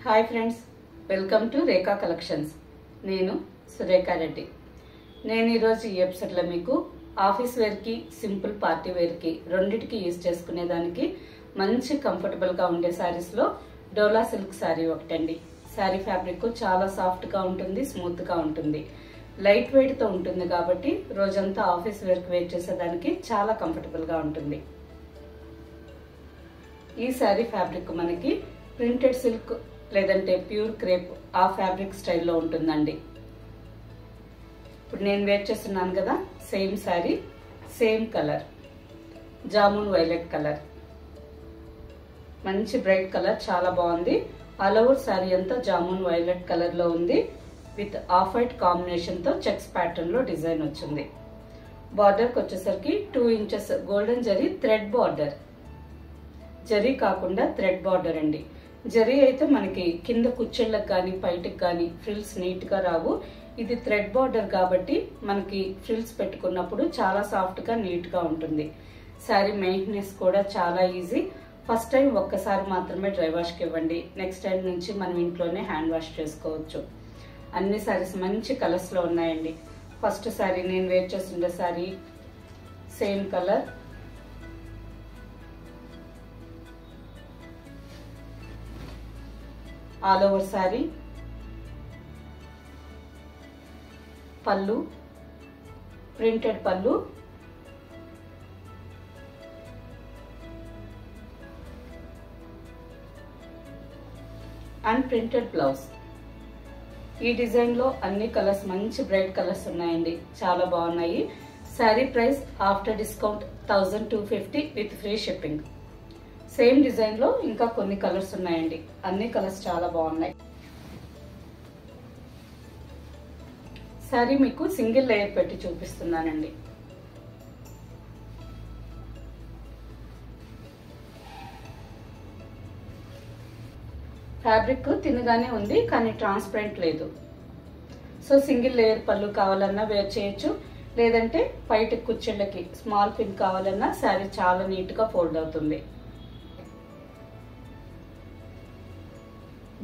Hi friends, welcome to Rekha collections. నేను సురేఖా రెడ్డి. నేను ఈరోజు ఈ ఎపిసోడ్లో మీకు ఆఫీస్ వేర్కి, సింపుల్ పార్టీ వేర్కి రెండిటికి యూజ్ చేసుకునేదానికి మంచి కంఫర్టబుల్గా ఉండే శారీస్లో డోలా సిల్క్ శారీ ఒకటండి. శారీ ఫ్యాబ్రిక్ చాలా సాఫ్ట్గా ఉంటుంది, స్మూత్గా ఉంటుంది, లైట్ వెయిట్తో ఉంటుంది కాబట్టి రోజంతా ఆఫీస్ వేర్కి వేర్ చేసేదానికి చాలా కంఫర్టబుల్గా ఉంటుంది. ఈ శారీ ఫ్యాబ్రిక్ మనకి ప్రింటెడ్ సిల్క్ లేదంటే ప్యూర్ క్రేప్ ఆ ఫ్యాబ్రిక్ స్టైల్లో ఉంటుందండి. ఇప్పుడు నేను వేర్ చేస్తున్నాను కదా, same sari, same colour, jamun violet colour, మంచి బ్రైట్ కలర్, చాలా బాగుంది. ఆల్ ఓవర్ శారీ అంతా జామున్ వైలెట్ కలర్లో ఉంది. విత్ ఆఫ్ వైట్ కాంబినేషన్తో చెక్స్ ప్యాటర్న్లో డిజైన్ వచ్చింది. బార్డర్కి వచ్చేసరికి 2 inches golden zari thread border, zari కాకుండా థ్రెడ్ బార్డర్ అండి. జరీ అయితే మనకి కింద కుచ్చెళ్ళకి కానీ పైటికి కానీ ఫ్రిల్స్ నీట్గా రావు. ఇది థ్రెడ్ బార్డర్ కాబట్టి మనకి ఫ్రిల్స్ పెట్టుకున్నప్పుడు చాలా సాఫ్ట్గా నీట్గా ఉంటుంది. శారీ మెయింటెనెన్స్ కూడా చాలా ఈజీ. ఫస్ట్ టైం ఒక్కసారి మాత్రమే డ్రై వాష్కి ఇవ్వండి. నెక్స్ట్ టైం నుంచి మనం ఇంట్లోనే హ్యాండ్ వాష్ చేసుకోవచ్చు. అన్ని శారీస్ మంచి కలర్స్లో ఉన్నాయండి. ఫస్ట్ శారీ నేను వేర్ చేస్తుండే sari same colour, all over sari, పళ్ళు, ప్రింటెడ్ పళ్ళు, అండ్ ప్రింటెడ్ బ్లౌజ్. ఈ డిజైన్లో అన్ని కలర్స్ మంచి బ్రైట్ కలర్స్ ఉన్నాయండి, చాలా బాగున్నాయి. Sari price after discount 1250 with free shipping. Same డిజైన్లో ఇంకా కొన్ని కలర్స్ ఉన్నాయండి, అన్ని కలర్స్ చాలా బాగున్నాయి. శారీ మీకు సింగిల్ లేయర్ పెట్టి చూపిస్తున్నానండి. ఫ్యాబ్రిక్ తిన్నగానే ఉంది కానీ ట్రాన్స్పరెంట్ లేదు. సో సింగిల్ లేయర్ పళ్ళు కావాలన్నా వేర్ చేయొచ్చు, లేదంటే పైట కుచ్చెళ్ళకి స్మాల్ పిన్ కావాలన్నా శారీ చాలా నీట్గా ఫోల్డ్ అవుతుంది.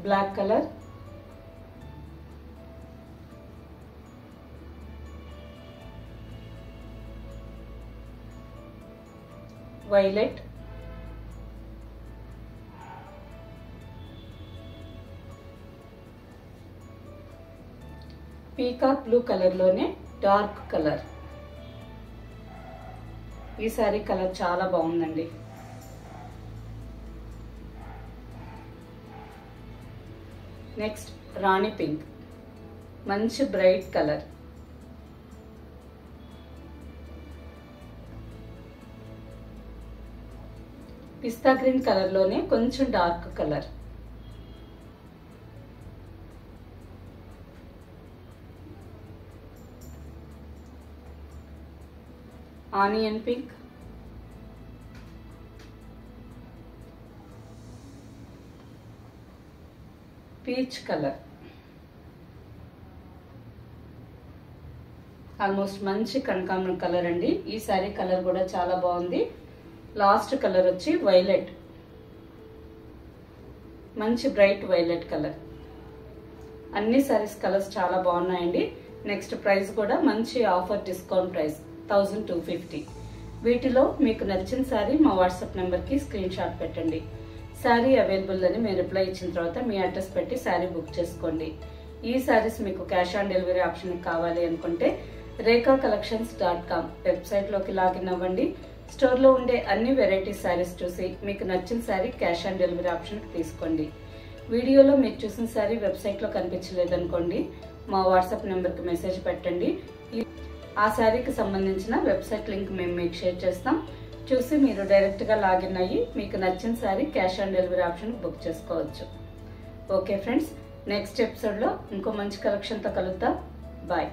Black colour, violet, peacock blue colour లోనే డార్క్ కలర్. ఈ సారీ కలర్ చాలా బాగుందండి. నెక్స్ట్ రాణి పింక్, మంచి bright colour. Pista green colour లోనే కొంచెం dark colour. Onion pink, peach colour. Almost మంచి కనకాంబరం కలర్ అండి. ఈ శారీ కలర్ కూడా చాలా బాగుంది. లాస్ట్ కలర్ వచ్చి వైలెట్, మంచి బ్రైట్ వైలెట్ కలర్. అన్ని శారీస్ కలర్స్ చాలా బాగున్నాయండి. నెక్స్ట్ ప్రైస్ కూడా మంచి ఆఫర్ డిస్కౌంట్ ప్రైస్ 1250. వీటిలో మీకు నచ్చిన శారీ మా వాట్సాప్ నెంబర్కి స్క్రీన్ షాట్ పెట్టండి. శారీ అవైలబుల్ అని మేము రిప్లై ఇచ్చిన తర్వాత మీ అడ్రస్ పెట్టి శారీ బుక్ చేసుకోండి. ఈ శారీస్ మీకు క్యాష్ ఆన్ డెలివరీ ఆప్షన్ కావాలి అనుకుంటే rekhacollections.com వెబ్సైట్లోకి లాగిన్ అవ్వండి. స్టోర్లో ఉండే అన్ని వెరైటీస్ శారీస్ చూసి మీకు నచ్చిన శారీ క్యాష్ ఆన్ డెలివరీ ఆప్షన్కి తీసుకోండి. వీడియోలో మీరు చూసిన శారీ వెబ్సైట్లో కనిపించలేదనుకోండి, మా వాట్సాప్ నెంబర్కి మెసేజ్ పెట్టండి. ఆ శారీకి సంబంధించిన వెబ్సైట్ లింక్ మేము మీకు షేర్ చేస్తాం. చూసి మీరు డైరెక్ట్గా లాగిన్ అయ్యి మీకు నచ్చిన sari cash on delivery option book చేసుకోవచ్చు. ఓకే ఫ్రెండ్స్, నెక్స్ట్ ఎపిసోడ్లో ఇంకో మంచి కలెక్షన్తో కలుద్దాం. బాయ్.